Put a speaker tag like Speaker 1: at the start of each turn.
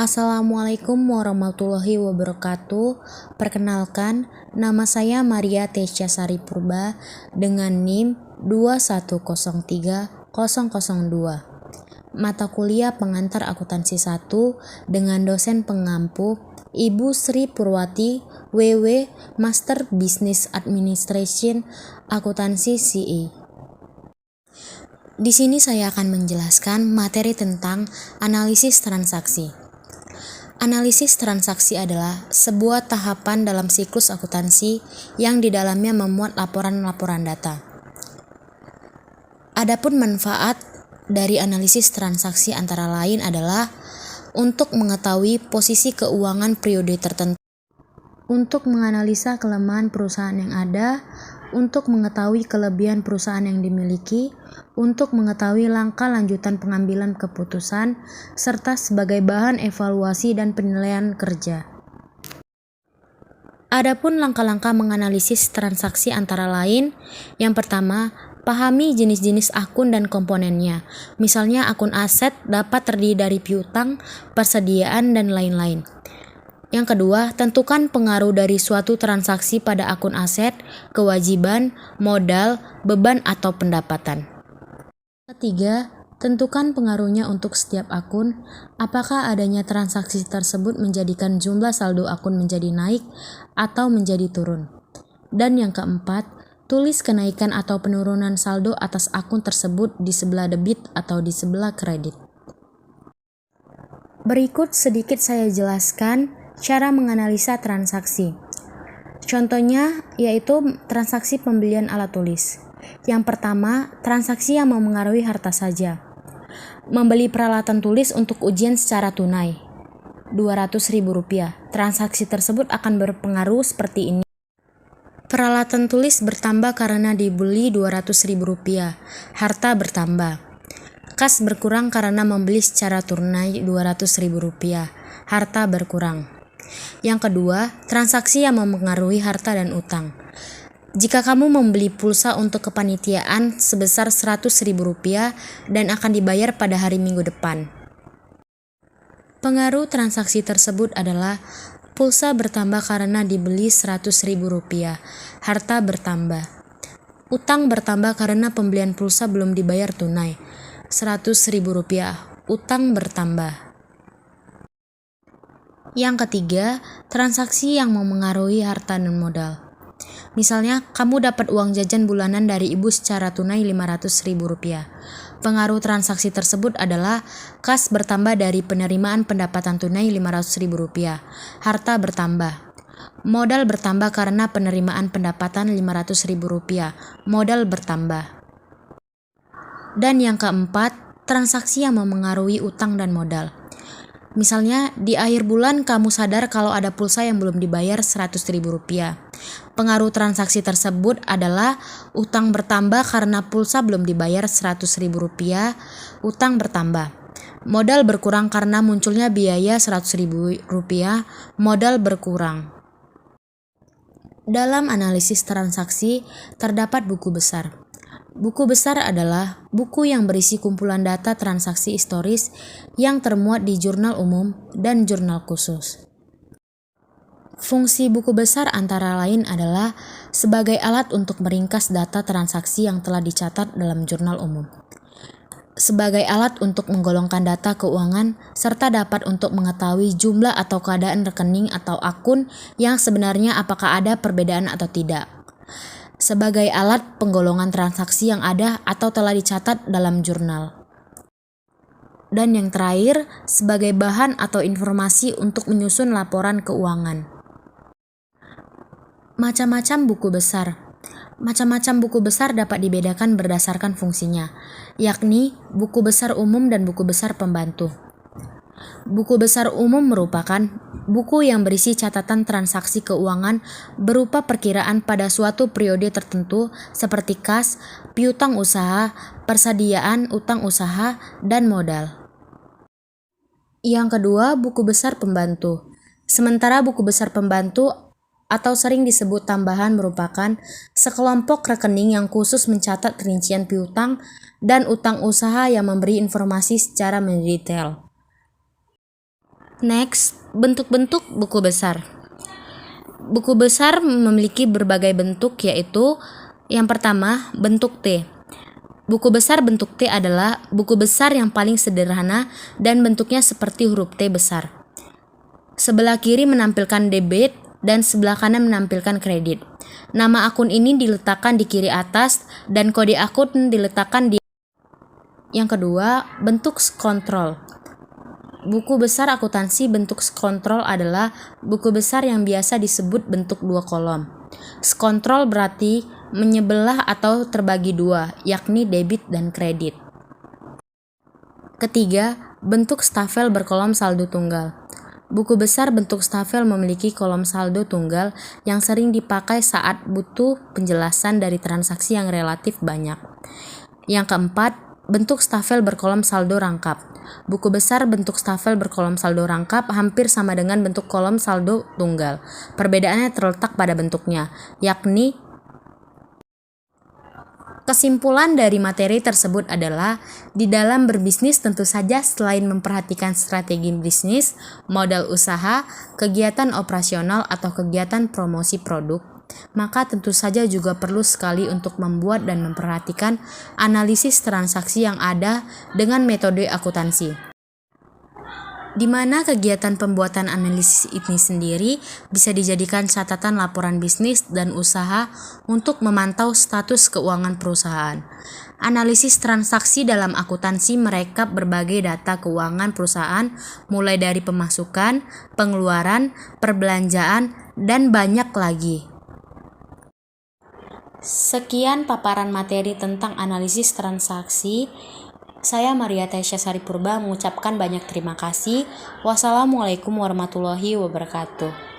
Speaker 1: Assalamualaikum warahmatullahi wabarakatuh. Perkenalkan, nama saya Maria Tesya Sari Purba dengan NIM 2103002. Mata kuliah pengantar akuntansi 1 dengan dosen pengampu Ibu Sri Purwati WW Master Business Administration Akuntansi CE. Di sini saya akan menjelaskan materi tentang analisis transaksi. Analisis transaksi adalah sebuah tahapan dalam siklus akuntansi yang di dalamnya memuat laporan-laporan data. Adapun manfaat dari analisis transaksi antara lain adalah untuk mengetahui posisi keuangan periode tertentu, untuk menganalisa kelemahan perusahaan yang ada, untuk mengetahui kelebihan perusahaan yang dimiliki, untuk mengetahui langkah lanjutan pengambilan keputusan, serta sebagai bahan evaluasi dan penilaian kerja. Adapun langkah-langkah menganalisis transaksi antara lain, yang pertama, pahami jenis-jenis akun dan komponennya. Misalnya akun aset dapat terdiri dari piutang, persediaan, dan lain-lain. Yang kedua, tentukan pengaruh dari suatu transaksi pada akun aset, kewajiban, modal, beban, atau pendapatan. Ketiga, tentukan pengaruhnya untuk setiap akun. Apakah adanya transaksi tersebut menjadikan jumlah saldo akun menjadi naik atau menjadi turun. Dan yang keempat, tulis kenaikan atau penurunan saldo atas akun tersebut di sebelah debit atau di sebelah kredit. Berikut sedikit saya jelaskan cara menganalisa transaksi. Contohnya yaitu transaksi pembelian alat tulis. Yang pertama, transaksi yang memengaruhi harta saja. Membeli peralatan tulis untuk ujian secara tunai, Rp200.000. Transaksi tersebut akan berpengaruh seperti ini. Peralatan tulis bertambah karena dibeli Rp200.000. Harta bertambah. Kas berkurang karena membeli secara tunai Rp200.000. Harta berkurang. Yang kedua, transaksi yang mempengaruhi harta dan utang. Jika kamu membeli pulsa untuk kepanitiaan sebesar Rp100.000 dan akan dibayar pada hari Minggu depan. Pengaruh transaksi tersebut adalah pulsa bertambah karena dibeli Rp100.000. Harta bertambah. Utang bertambah karena pembelian pulsa belum dibayar tunai, Rp100.000. Utang bertambah. Yang ketiga, transaksi yang memengaruhi harta dan modal. Misalnya, kamu dapat uang jajan bulanan dari ibu secara tunai Rp500.000. Pengaruh transaksi tersebut adalah kas bertambah dari penerimaan pendapatan tunai Rp500.000. Harta bertambah. Modal bertambah karena penerimaan pendapatan Rp500.000. Modal bertambah. Dan yang keempat, transaksi yang memengaruhi utang dan modal. Misalnya, di akhir bulan kamu sadar kalau ada pulsa yang belum dibayar Rp100.000. Pengaruh transaksi tersebut adalah utang bertambah karena pulsa belum dibayar Rp100.000. Utang bertambah. Modal berkurang karena munculnya biaya Rp100.000. Modal berkurang. Dalam analisis transaksi, terdapat buku besar. Buku besar adalah buku yang berisi kumpulan data transaksi historis yang termuat di jurnal umum dan jurnal khusus. Fungsi buku besar antara lain adalah sebagai alat untuk meringkas data transaksi yang telah dicatat dalam jurnal umum, sebagai alat untuk menggolongkan data keuangan, serta dapat untuk mengetahui jumlah atau keadaan rekening atau akun yang sebenarnya apakah ada perbedaan atau tidak, sebagai alat penggolongan transaksi yang ada atau telah dicatat dalam jurnal. Dan yang terakhir, sebagai bahan atau informasi untuk menyusun laporan keuangan. Macam-macam buku besar. Macam-macam buku besar dapat dibedakan berdasarkan fungsinya, yakni buku besar umum dan buku besar pembantu. Buku besar umum merupakan buku yang berisi catatan transaksi keuangan berupa perkiraan pada suatu periode tertentu seperti kas, piutang usaha, persediaan utang usaha, dan modal. Yang kedua, buku besar pembantu. Sementara buku besar pembantu atau sering disebut tambahan merupakan sekelompok rekening yang khusus mencatat rincian piutang dan utang usaha yang memberi informasi secara mendetail. Next, bentuk-bentuk buku besar. Buku besar memiliki berbagai bentuk, yaitu yang pertama, bentuk T. Buku besar bentuk T adalah buku besar yang paling sederhana dan bentuknya seperti huruf T besar. Sebelah kiri menampilkan debit dan sebelah kanan menampilkan kredit. Nama akun ini diletakkan di kiri atas dan kode akun diletakkan di. Yang kedua, bentuk kontrol. Buku besar akuntansi bentuk kontrol adalah buku besar yang biasa disebut bentuk dua kolom. Kontrol berarti menyebelah atau terbagi dua, yakni debit dan kredit. Ketiga, bentuk stafel berkolom saldo tunggal. Buku besar bentuk stafel memiliki kolom saldo tunggal yang sering dipakai saat butuh penjelasan dari transaksi yang relatif banyak. Yang keempat, bentuk stafel berkolom saldo rangkap. Buku besar bentuk stafel berkolom saldo rangkap hampir sama dengan bentuk kolom saldo tunggal. Perbedaannya terletak pada bentuknya, yakni. Kesimpulan dari materi tersebut adalah, di dalam berbisnis tentu saja selain memperhatikan strategi bisnis, modal usaha, kegiatan operasional atau kegiatan promosi produk, maka tentu saja juga perlu sekali untuk membuat dan memperhatikan analisis transaksi yang ada dengan metode akuntansi, di mana kegiatan pembuatan analisis ini sendiri bisa dijadikan catatan laporan bisnis dan usaha untuk memantau status keuangan perusahaan. Analisis transaksi dalam akuntansi merekap berbagai data keuangan perusahaan mulai dari pemasukan, pengeluaran, perbelanjaan, dan banyak lagi. Sekian paparan materi tentang analisis transaksi. Saya Maria Tasya Saripurba mengucapkan banyak terima kasih. Wassalamualaikum warahmatullahi wabarakatuh.